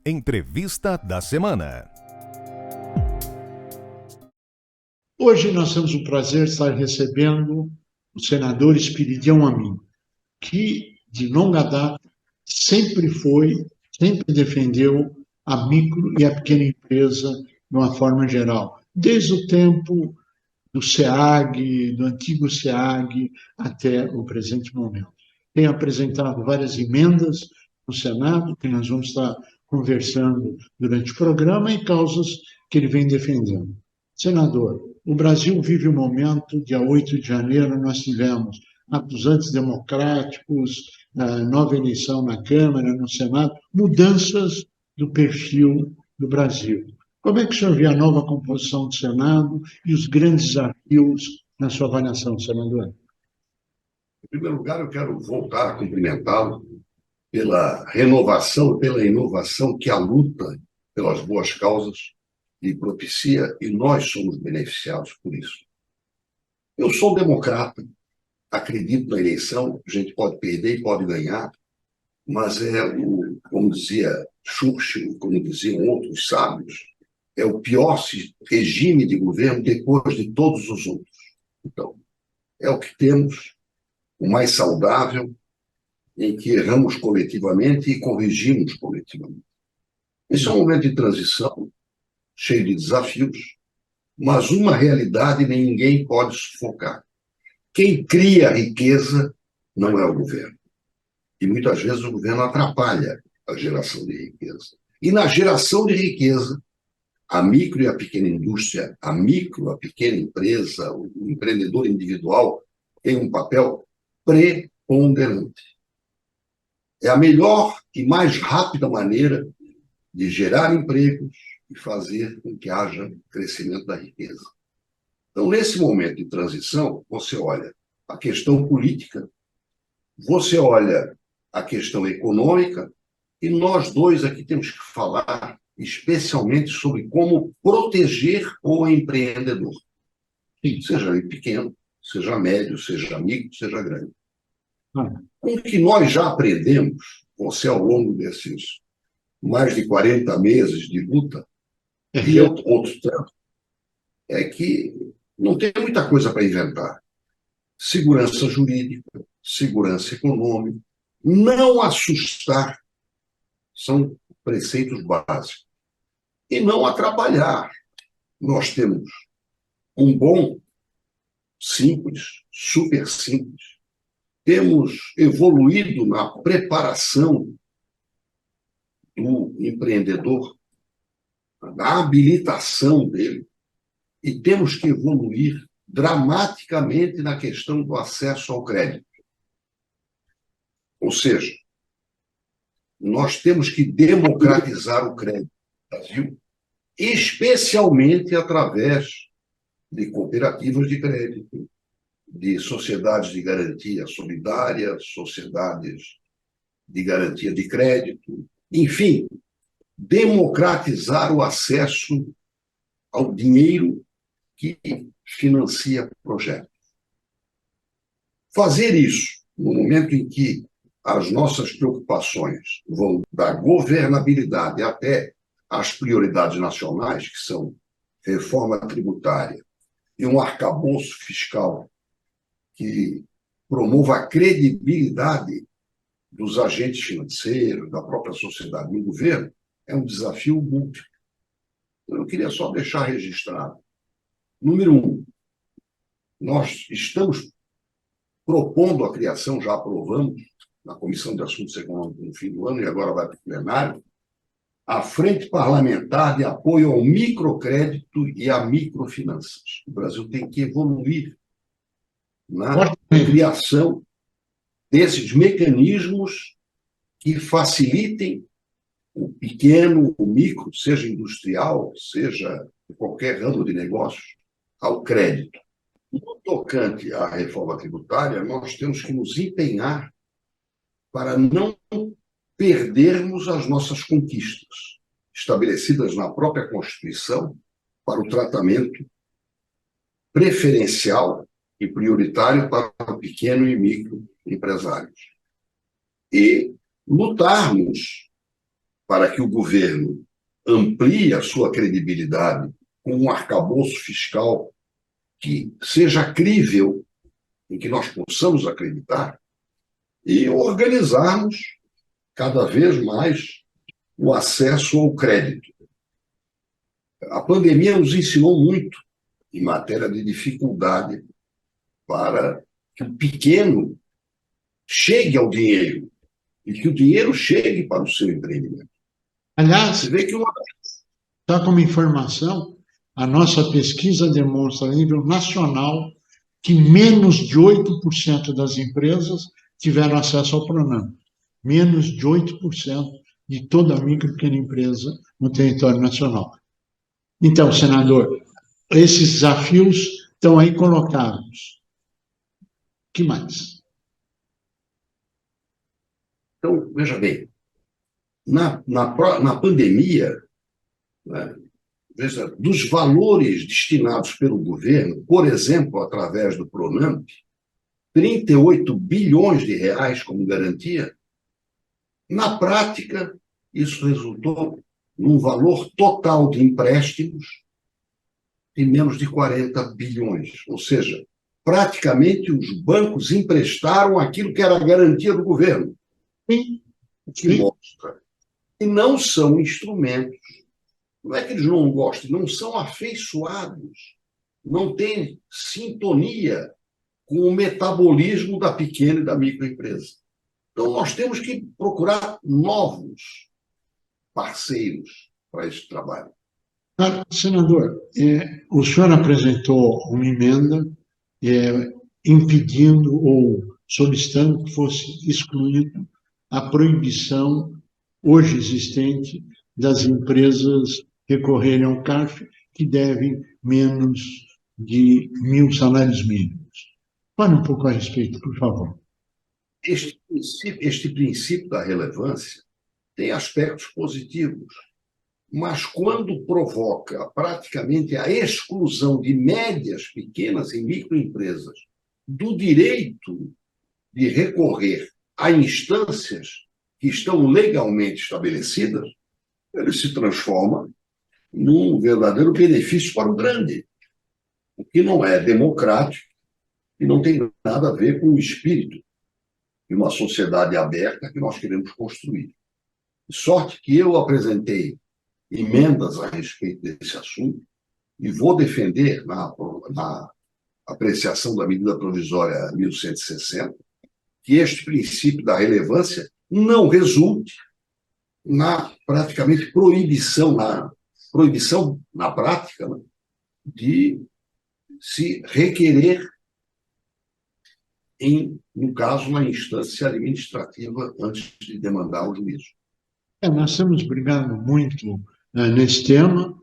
Entrevista da semana. Hoje nós temos o prazer de estar recebendo o senador Esperidião Amin, que de longa data sempre defendeu a micro e a pequena empresa de uma forma geral, desde o tempo do SEAG, do antigo SEAG, até o presente momento. Tem apresentado várias emendas no Senado, que nós vamos estar conversando durante o programa, e causas que ele vem defendendo. Senador, o Brasil vive um momento, dia 8 de janeiro, nós tivemos atos antidemocráticos, nova eleição na Câmara, no Senado, mudanças do perfil do Brasil. Como é que o senhor vê a nova composição do Senado e os grandes desafios na sua avaliação, senador? Em primeiro lugar, eu quero voltar a cumprimentá-lo pela renovação, pela inovação que a luta pelas boas causas lhe propicia, e nós somos beneficiados por isso. Eu sou democrata, acredito na eleição, a gente pode perder e pode ganhar, mas como dizia Churchill, como diziam outros sábios, é o pior regime de governo depois de todos os outros. Então, é o que temos, o mais saudável, em que erramos coletivamente e corrigimos coletivamente. Esse é um momento de transição, cheio de desafios, mas uma realidade ninguém pode sufocar. Quem cria a riqueza não é o governo. E muitas vezes o governo atrapalha a geração de riqueza. E na geração de riqueza, a micro e a pequena indústria, a pequena empresa, o empreendedor individual tem um papel preponderante. É a melhor e mais rápida maneira de gerar empregos e fazer com que haja crescimento da riqueza. Então, nesse momento de transição, você olha a questão política, você olha a questão econômica, e nós dois aqui temos que falar especialmente sobre como proteger o empreendedor. Seja ele pequeno, seja médio, seja micro, seja grande. Com o que nós já aprendemos, você ao longo desses mais de 40 meses de luta, e outro tanto, é que não tem muita coisa para inventar. Segurança jurídica, segurança econômica, não assustar, são preceitos básicos. E não atrapalhar. Nós temos um bom, simples, super simples. Temos evoluído na preparação do empreendedor, na habilitação dele, e temos que evoluir dramaticamente na questão do acesso ao crédito. Ou seja, nós temos que democratizar o crédito no Brasil, especialmente através de cooperativas de crédito, de sociedades de garantia solidária, sociedades de garantia de crédito, enfim, democratizar o acesso ao dinheiro que financia projetos. Fazer isso no momento em que as nossas preocupações vão da governabilidade até as prioridades nacionais, que são reforma tributária e um arcabouço fiscal que promova a credibilidade dos agentes financeiros, da própria sociedade e do governo, é um desafio múltiplo. Eu queria só deixar registrado. Número 1, nós estamos propondo a criação, já aprovamos, na Comissão de Assuntos Econômicos no fim do ano, e agora vai para o plenário, a Frente Parlamentar de Apoio ao Microcrédito e a Microfinanças. O Brasil tem que evoluir na criação desses mecanismos que facilitem o pequeno, o micro, seja industrial, seja de qualquer ramo de negócios, ao crédito. No tocante à reforma tributária, nós temos que nos empenhar para não perdermos as nossas conquistas, estabelecidas na própria Constituição, para o tratamento preferencial e prioritário para o pequeno e micro empresários. E lutarmos para que o governo amplie a sua credibilidade com um arcabouço fiscal que seja crível, em que nós possamos acreditar, e organizarmos cada vez mais o acesso ao crédito. A pandemia nos ensinou muito em matéria de dificuldade para que o pequeno chegue ao dinheiro e que o dinheiro chegue para o seu empreendimento. Aliás, Você vê que só como informação, a nossa pesquisa demonstra a nível nacional que menos de 8% das empresas tiveram acesso ao Pronamp. Menos de 8% de toda a micro e pequena empresa no território nacional. Então, senador, esses desafios estão aí colocados. O que mais? Então, veja bem, na pandemia, né, veja, dos valores destinados pelo governo, por exemplo, através do Pronamp, 38 bilhões de reais como garantia, na prática, isso resultou num valor total de empréstimos de menos de 40 bilhões. Ou seja, praticamente os bancos emprestaram aquilo que era a garantia do governo. Sim, O que mostra que não são instrumentos. Não é que eles não gostem, não são afeiçoados, não têm sintonia com o metabolismo da pequena e da microempresa. Então, nós temos que procurar novos parceiros para esse trabalho. senador, o senhor apresentou uma emenda impedindo ou solicitando que fosse excluída a proibição hoje existente das empresas recorrerem ao CARF que devem menos de 1.000 salários mínimos. Fale um pouco a respeito, por favor. Este princípio da relevância tem aspectos positivos, mas quando provoca praticamente a exclusão de médias, pequenas e microempresas do direito de recorrer a instâncias que estão legalmente estabelecidas, ele se transforma num verdadeiro benefício para o grande, o que não é democrático e não tem nada a ver com o espírito de uma sociedade aberta que nós queremos construir. Sorte que eu apresentei emendas a respeito desse assunto e vou defender na apreciação da medida provisória 1160 que este princípio da relevância não resulte na praticamente proibição na prática, né, de se requerer no caso, na instância administrativa antes de demandar o juízo. Nós estamos brigando muito nesse tema.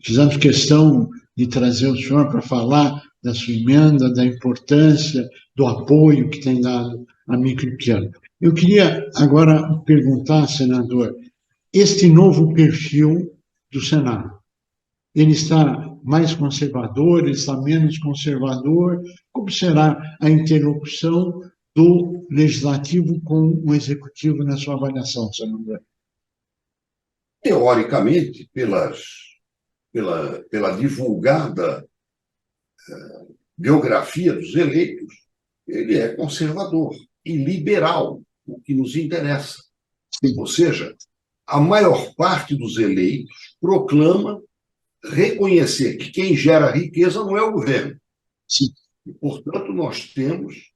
Fizemos questão de trazer o senhor para falar da sua emenda, da importância, do apoio que tem dado à micro e pequena. Eu queria agora perguntar, senador, este novo perfil do Senado, ele está mais conservador, ele está menos conservador? Como será a interlocução do Legislativo com o Executivo na sua avaliação, senador? Teoricamente, pela divulgada biografia dos eleitos, ele é conservador e liberal, o que nos interessa. Sim. Ou seja, a maior parte dos eleitos proclama reconhecer que quem gera riqueza não é o governo. Sim. E, portanto, nós temos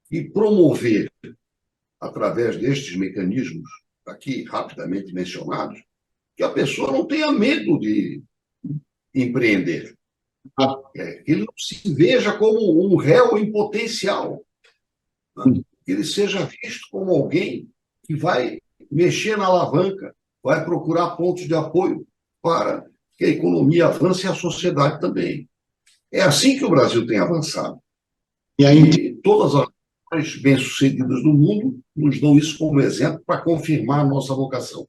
que promover, através destes mecanismos aqui rapidamente mencionados, que a pessoa não tenha medo de empreender. Que ele não se veja como um réu em potencial. Né? Que ele seja visto como alguém que vai mexer na alavanca, vai procurar pontos de apoio para que a economia avance e a sociedade também. É assim que o Brasil tem avançado. E todas as nações bem-sucedidas do mundo nos dão isso como exemplo para confirmar a nossa vocação.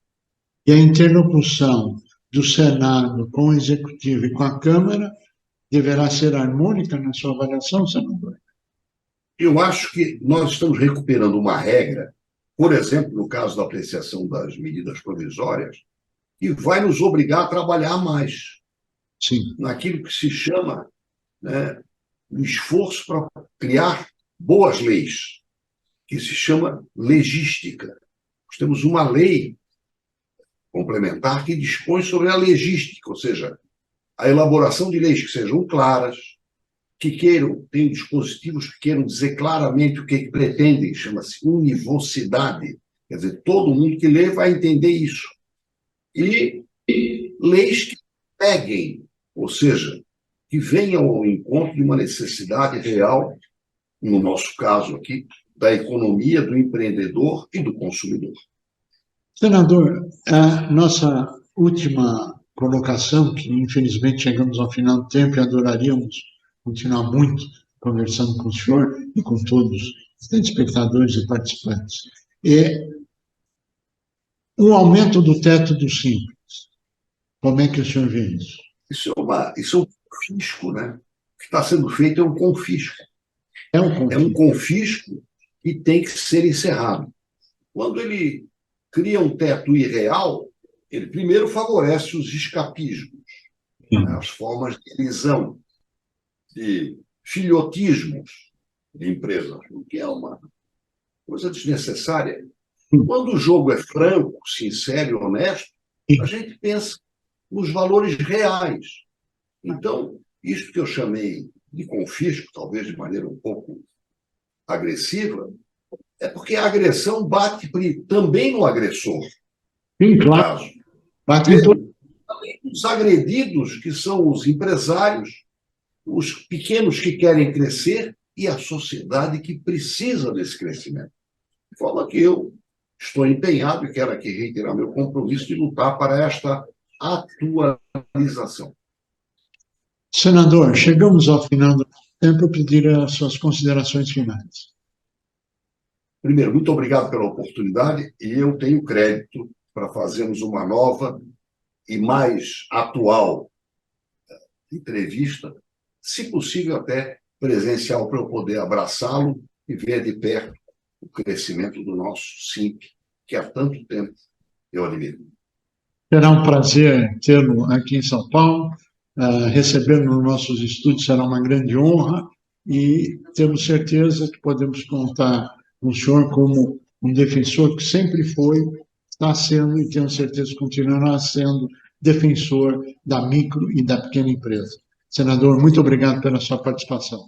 E a interlocução do Senado com o Executivo e com a Câmara deverá ser harmônica na sua avaliação, senador? Eu acho que nós estamos recuperando uma regra por exemplo, no caso da apreciação das medidas provisórias, que vai nos obrigar a trabalhar mais Sim. naquilo que se chama, né, o esforço para criar boas leis, que se chama legística. Nós temos uma lei complementar que dispõe sobre a legística, ou seja, a elaboração de leis que sejam claras, que tenham dispositivos que queiram dizer claramente o que pretendem, chama-se univocidade, quer dizer, todo mundo que lê vai entender isso. E leis que peguem, ou seja, que venham ao encontro de uma necessidade real, no nosso caso aqui, da economia, do empreendedor e do consumidor. Senador, a nossa última colocação, que infelizmente chegamos ao final do tempo e adoraríamos continuar muito conversando com o senhor e com todos os telespectadores e participantes, é o aumento do teto do Simples. Como é que o senhor vê isso? Isso é um confisco, né? O que está sendo feito é um confisco. É um É um conflito. confisco que tem que ser encerrado. Quando ele cria um teto irreal, ele primeiro favorece os escapismos, né? As formas de elisão, de filhotismos de empresas, o que é uma coisa desnecessária. Quando o jogo é franco, sincero e honesto, a gente pensa nos valores reais. Então, isso que eu chamei de confisco, talvez de maneira um pouco agressiva, é porque a agressão bate também no agressor, Sim, no claro. caso. Bate em todo. Também os agredidos, que são os empresários, os pequenos que querem crescer e a sociedade que precisa desse crescimento. De forma que eu estou empenhado e quero aqui reiterar meu compromisso de lutar para esta atualização. Senador, chegamos ao final do tempo. Eu pedir as suas considerações finais. Primeiro, muito obrigado pela oportunidade e eu tenho crédito para fazermos uma nova e mais atual entrevista, se possível até presencial, para eu poder abraçá-lo e ver de perto o crescimento do nosso SIMP, que há tanto tempo eu admiro. Será um prazer tê-lo aqui em São Paulo. Recebê-lo nos nossos estúdios será uma grande honra e temos certeza que podemos contar com o senhor como um defensor que sempre foi, está sendo e tenho certeza que continuará sendo defensor da micro e da pequena empresa. Senador, muito obrigado pela sua participação.